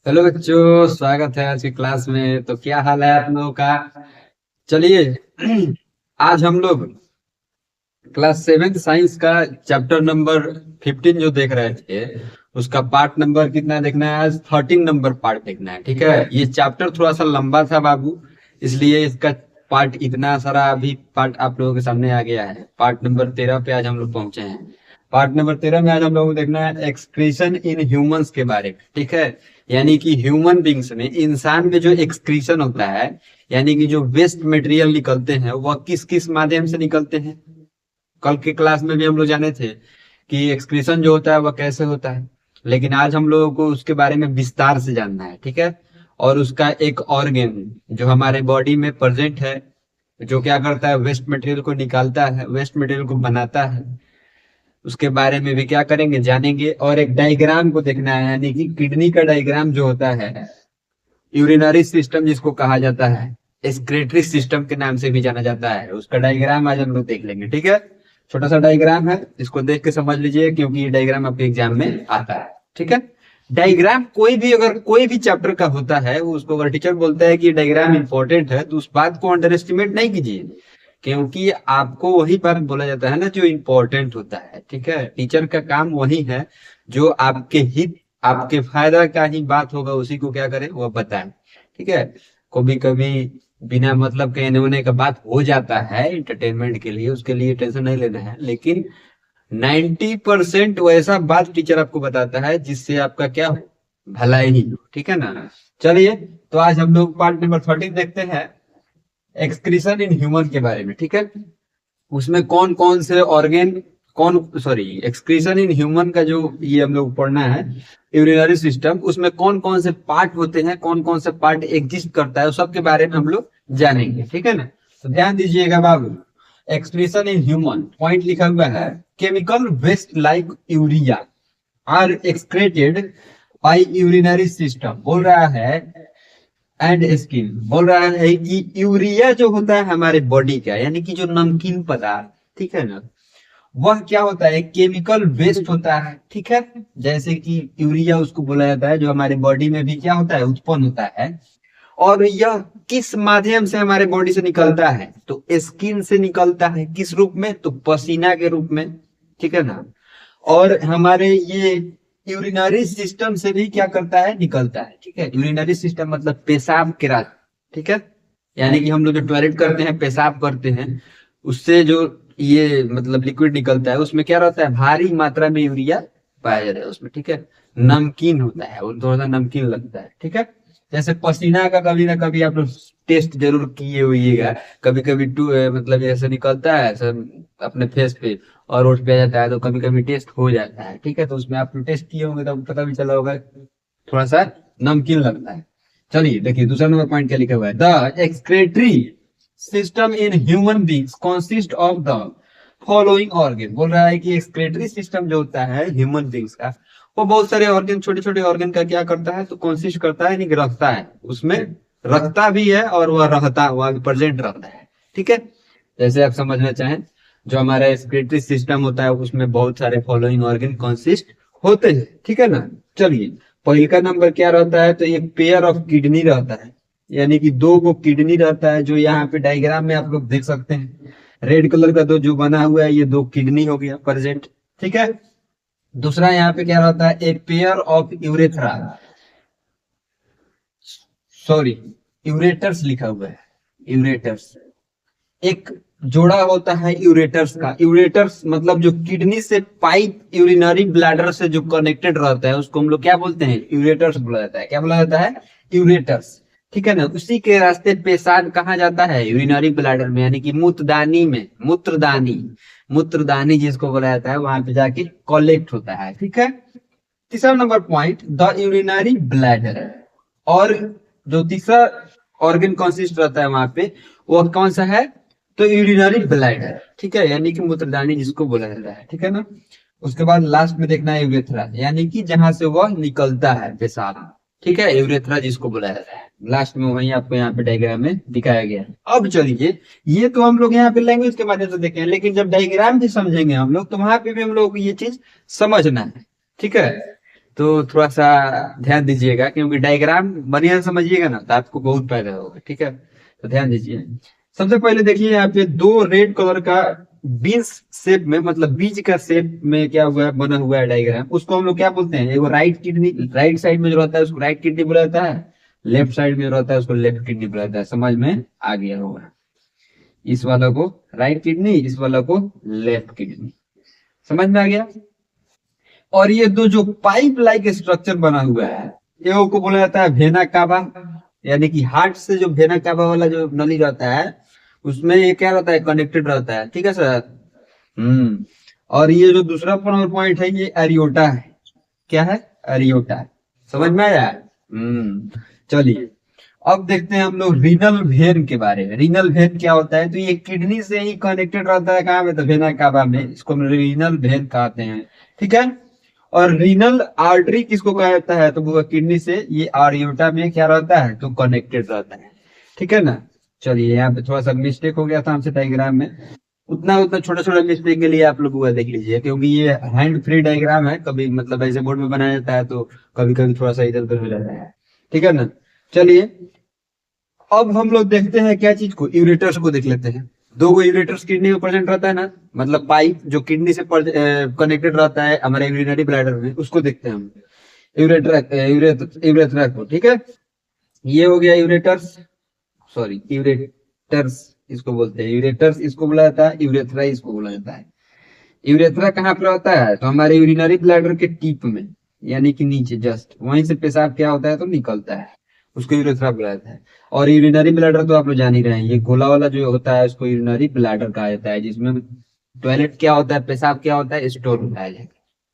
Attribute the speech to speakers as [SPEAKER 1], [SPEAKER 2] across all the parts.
[SPEAKER 1] Hello बच्चों, स्वागत है आज की क्लास में। तो क्या हाल है आप लोगों का? चलिए आज हम लोग क्लास 7 साइंस का चैप्टर नंबर 15 जो देख रहे थे, उसका पार्ट नंबर कितना देखना है? आज 13 नंबर पार्ट देखना है। ठीक है, ये चैप्टर थोड़ा सा लंबा था बाबू, इसलिए इसका पार्ट इतना सारा अभी पार्ट आप लोगों के सामने आ गया है। पार्ट नंबर 13 पे आज हम लोग पहुंचे हैं। पार्ट नंबर 13 में आज हम लोग को देखना है एक्सक्रीशन इन ह्यूमंस के बारे में। ठीक है, यानी कि ह्यूमन बींग्स में, इंसान में जो एक्सक्रीशन होता है, यानी कि जो वेस्ट मटेरियल निकलते हैं, वह किस किस माध्यम से निकलते हैं। कल के क्लास में भी हम लोग जाने थे कि एक्सक्रीशन जो होता है वह कैसे होता है, लेकिन आज हम लोगों को उसके बारे में विस्तार से जानना है। ठीक है, और उसका एक ऑर्गन जो हमारे बॉडी में प्रेजेंट है, जो क्या करता है, वेस्ट मटेरियल को निकालता है, वेस्ट मटेरियल को बनाता है, उसके बारे में भी क्या करेंगे, जानेंगे। और एक डायग्राम को देखना है, यानी कि किडनी का डायग्राम जो होता है, यूरिनरी सिस्टम जिसको कहा जाता है, एक्सक्रीटरी सिस्टम के नाम से भी जाना जाता है, उसका डायग्राम आज हम लोग देख लेंगे। ठीक है, छोटा सा डायग्राम है, इसको देख के समझ लीजिए क्योंकि ये डायग्राम आपके एग्जाम में आता है। ठीक है, डायग्राम कोई भी अगर कोई भी चैप्टर का होता है, वो उसको अगर टीचर बोलता है कि डायग्राम इंपॉर्टेंट है, तो उस बात को अंडर एस्टिमेट नहीं कीजिए, क्योंकि आपको वही बात बोला जाता है ना जो इम्पोर्टेंट होता है। ठीक है, टीचर का काम वही है, जो आपके हित, आपके फायदा का ही बात होगा, उसी को क्या करें, वो बताएं। ठीक है, कभी कभी बिना मतलब के होने का बात हो जाता है इंटरटेनमेंट के लिए, उसके लिए टेंशन नहीं लेना है, लेकिन 90% वैसा बात टीचर आपको बताता है जिससे आपका क्या हो, भलाई ही हो। ठीक है ना? चलिए, तो आज हम लोग पार्ट नंबर 13 देखते हैं, एक्सक्रीशन इन ह्यूमन के बारे में। ठीक है, उसमें कौन कौन से ऑर्गेन, कौन सॉरी एक्सक्रीशन इन ह्यूमन का जो ये हम लोग पढ़ना है, यूरिनरी सिस्टम, उसमें कौन कौन से पार्ट होते हैं, कौन कौन से पार्ट एग्जिस्ट करता है, उस सब के बारे में हम लोग जानेंगे। ठीक है ना? तो ध्यान दीजिएगा बाबू, एक्सक्रीशन इन ह्यूमन पॉइंट लिखा हुआ है, chemical waste like urea are excreted by urinary system, बोल रहा है, एंड स्किन, बोल रहा है कि यूरिया जो होता है हमारे बॉडी का, यानी कि जो नमकीन पदार्थ, ठीक है ना, वह क्या होता है, केमिकल वेस्ट होता है। ठीक है, जैसे कि यूरिया उसको बोला जाता है, जो हमारे बॉडी में भी क्या होता है, उत्पन्न होता है। और यह किस माध्यम से हमारे बॉडी से निकलता है, तो स्किन से निकलता है। किस रूप में, तो पसीना के रूप में। ठीक है ना? और हमारे ये यूरिनरी सिस्टम से भी क्या करता है, निकलता है। ठीक है, यूरिनरी सिस्टम मतलब पेशाब के रास्ते। ठीक है, यानी कि हम लोग जो टॉयलेट करते हैं, पेशाब करते हैं, उससे जो ये मतलब लिक्विड निकलता है, उसमें क्या रहता है, भारी मात्रा में यूरिया पाया जाता है उसमें। ठीक है, नमकीन होता है वो, थोड़ा सा नमकीन लगता है। ठीक है, जैसे पसीना का कभी ना कभी आप लोग टेस्ट जरूर किए होइएगा, कभी कभी मतलब ऐसे निकलता है सब अपने फेस पे और उठ पे आ जाता है, तो कभी कभी टेस्ट हो जाता है। ठीक है, तो उसमें आप लोग टेस्ट किए होंगे तो पता भी चला होगा, थोड़ा सा नमकीन लगता है। चलिए देखिए, दूसरा नंबर पॉइंट क्या लिखा हुआ है, the excretory system in human beings consist of the following organ, बोल रहा है कि एक्सक्रेटरी सिस्टम जो होता है ह्यूमन बींग्स का, वो बहुत सारे ऑर्गन, छोटे छोटे ऑर्गन का क्या करता है, तो कंसिस्ट करता है, यानी कि रखता है, उसमें रखता भी है और वह रहता, वह प्रेजेंट रहता है। ठीक है, जैसे आप समझना चाहें, जो हमारा एक्सक्रीटरी सिस्टम होता है, उसमें बहुत सारे फॉलोइंग ऑर्गन कंसिस्ट होते हैं। ठीक है ना? चलिए, पहले का नंबर क्या रहता है, तो एक पेयर ऑफ किडनी रहता है, यानी कि दो को किडनी रहता है, जो यहाँ पे डायग्राम में आप लोग देख सकते हैं, रेड कलर का दो जो बना हुआ है, ये दो किडनी हो गया प्रेजेंट। ठीक है, दूसरा यहाँ पे क्या रहता है, एक pair of urethra, sorry ureters लिखा हुआ है, यूरेटर्स, एक जोड़ा होता है यूरेटर्स का। यूरेटर्स मतलब जो किडनी से पाइप यूरिनरी ब्लैडर से जो कनेक्टेड रहता है, उसको हम लोग क्या बोलते हैं, यूरेटर्स बोला जाता है। क्या बोला जाता है, यूरेटर्स। ठीक है ना? उसी के रास्ते पेशाब कहाँ जाता है, यूरिनरी ब्लैडर में, यानी कि मूत्रदानी में, मूत्रदानी, मूत्रदानी जिसको बोला जाता है, वहां पे जाके कलेक्ट होता है। ठीक है, तीसरा number point, the urinary bladder. और जो तीसरा ऑर्गन कंसिस्ट रहता है वहां पे, वो कौन सा है, तो यूरिनरी ब्लैडर। ठीक है, यानी कि मूत्रदानी जिसको बोला जाता है। ठीक है ना? उसके बाद लास्ट में देखना है यूरेथ्रा, यानी कि जहां से वह निकलता है पेशाब। ठीक है, यूरेथ्रा जिसको बोला जाता है, लास्ट में वही आपको यहाँ पे डायग्राम में दिखाया गया है। अब चलिए, ये तो हम लोग यहाँ पे लैंग्वेज के माध्यम से देखे हैं, लेकिन जब डायग्राम भी समझेंगे हम लोग, तो वहां पे भी हम लोग को ये चीज समझना है। ठीक है, तो थोड़ा सा ध्यान दीजिएगा, क्योंकि डायग्राम बढ़िया से समझिएगा ना तो आपको बहुत फायदा होगा। ठीक है, तो ध्यान दीजिए। सबसे पहले देखिए यहाँ पे दो रेड कलर का बीन्स शेप में, मतलब बीज का शेप में क्या हुआ है, बना हुआ है डायग्राम। उसको हम लोग क्या बोलते हैं, एगो राइट किडनी, राइट साइड में जो रहता है उसको राइट किडनी बोला जाता है, लेफ्ट साइड में जो रहता है उसको लेफ्ट किडनी बोला जाता है। समझ में आ गया होगा। इस वाला को राइट किडनी, इस वाला को लेफ्ट किडनी। समझ में आ गया। और ये दो जो पाइप लाइक स्ट्रक्चर बना हुआ है, ये को बोला जाता है वेना कावा, यानी कि हार्ट से जो वेना कावा वाला जो नली रहता है उसमें ये क्या रहता है, कनेक्टेड रहता है। ठीक है सर। हम्म। और ये जो दूसरा पॉइंट है ये एरियोटा है। क्या है, एरियोटा। समझ में आया। चलिए अब देखते हैं हम लोग रीनल वेन के बारे में। रीनल वेन क्या होता है, तो ये किडनी से ही कनेक्टेड रहता है, कहाँ में, तो वेना कावा में। इसको हम रीनल वेन कहते हैं। ठीक है। और रीनल आर्टरी किसको कहा जाता है, तो वो किडनी से ये आर्योटा में क्या रहता है, तो कनेक्टेड रहता है। ठीक है ना। चलिए यहाँ पे थोड़ा सा मिस्टेक हो गया था हमसे डायग्राम में, उतना उतना छोटा छोटा मिस्टेक के लिए आप लोग वो देख लीजिए, क्योंकि ये हैंड फ्री डायग्राम है। कभी मतलब ऐसे बोर्ड में बनाया जाता है तो कभी कभी थोड़ा सा इधर उधर हो जाता है। ठीक है ना। चलिए अब हम लोग देखते हैं क्या चीज को, यूरेटर्स को देख लेते हैं। दो गो यूरेटर्स किडनी में प्रेजेंट रहता है ना, मतलब पाइप जो किडनी से कनेक्टेड रहता है हमारे यूरिनरी ब्लैडर में, उसको देखते हैं हम। यूरेथ्रा को। ठीक है, ये हो गया यूरेटर्स, सॉरी यूरेटर्स इसको बोलते हैं, यूरेटर्स इसको बोला जाता है, यूरेथ्रा इसको बोला जाता है। यूरेथ्रा कहाँ पर होता है, तो हमारे यूरिनरी ब्लैडर के टीप में, यानी कि नीचे जस्ट वहीं से पेशाब क्या होता है तो निकलता है, उसको यूरेथ्रा बोला जाता है। और यूरिनरी ब्लैडर तो आप लोग जान ही रहे हैं, ये गोला वाला जो होता है उसको यूरिनरी ब्लैडर कहा जाता है, जिसमें टॉयलेट क्या होता है, पेशाब क्या होता है, स्टोर होता है।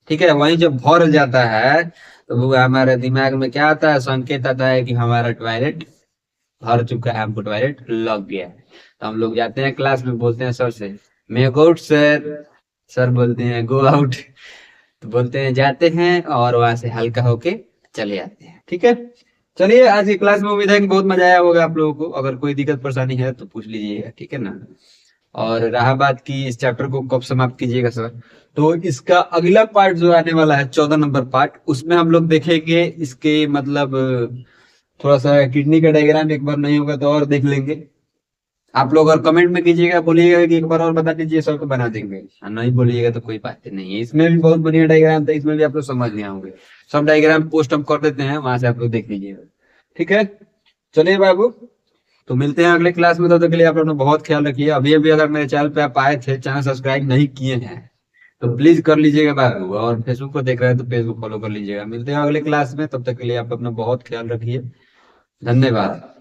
[SPEAKER 1] ठीक है, वहीं जब भर जाता है तो वो हमारे दिमाग में क्या आता है, संकेत आता है कि हमारा टॉयलेट भर चुका है, हमको टॉयलेट लग गया है। तो हम लोग जाते हैं क्लास में, बोलते हैं सर से मेक आउट सर, सर बोलते हैं गो आउट, तो बोलते हैं जाते हैं और वहां से हल्का होके चले आते हैं। ठीक है। चलिए आज की क्लास में उम्मीद है कि बहुत मजा आया होगा आप लोगों को। अगर कोई दिक्कत परेशानी है तो पूछ लीजिएगा। ठीक है ना। और रहा बात की इस चैप्टर को कब समाप्त कीजिएगा सर, तो इसका अगला पार्ट जो आने वाला है 14 नंबर पार्ट, उसमें हम लोग देखेंगे इसके मतलब थोड़ा सा किडनी का डायग्राम एक बार नहीं होगा तो और देख लेंगे। आप लोग और कमेंट में कीजिएगा, बोलिएगा कि एक बार और बता दीजिए सर, तो बना देंगे। नहीं बोलिएगा तो कोई बात नहीं है। इसमें भी बहुत बढ़िया डायग्राम था, इसमें भी आप लोग समझ नहीं आओगे। सब डायग्राम पोस्ट हम कर देते हैं, वहां से आप लोग देख लीजिएगा। ठीक है। चलिए बाबू, तो मिलते हैं अगले क्लास में। तब तक के लिए आप लोग बहुत ख्याल रखिए। अभी अभी अगर मेरे चैनल पे आप आए थे, चैनल सब्सक्राइब नहीं किए हैं तो प्लीज कर लीजिएगा बाबू, और फेसबुक पर देख रहे हैं तो फेसबुक फॉलो कर लीजिएगा। मिलते हैं अगले क्लास में, तब तक के लिए आप अपना बहुत ख्याल रखिए। धन्यवाद।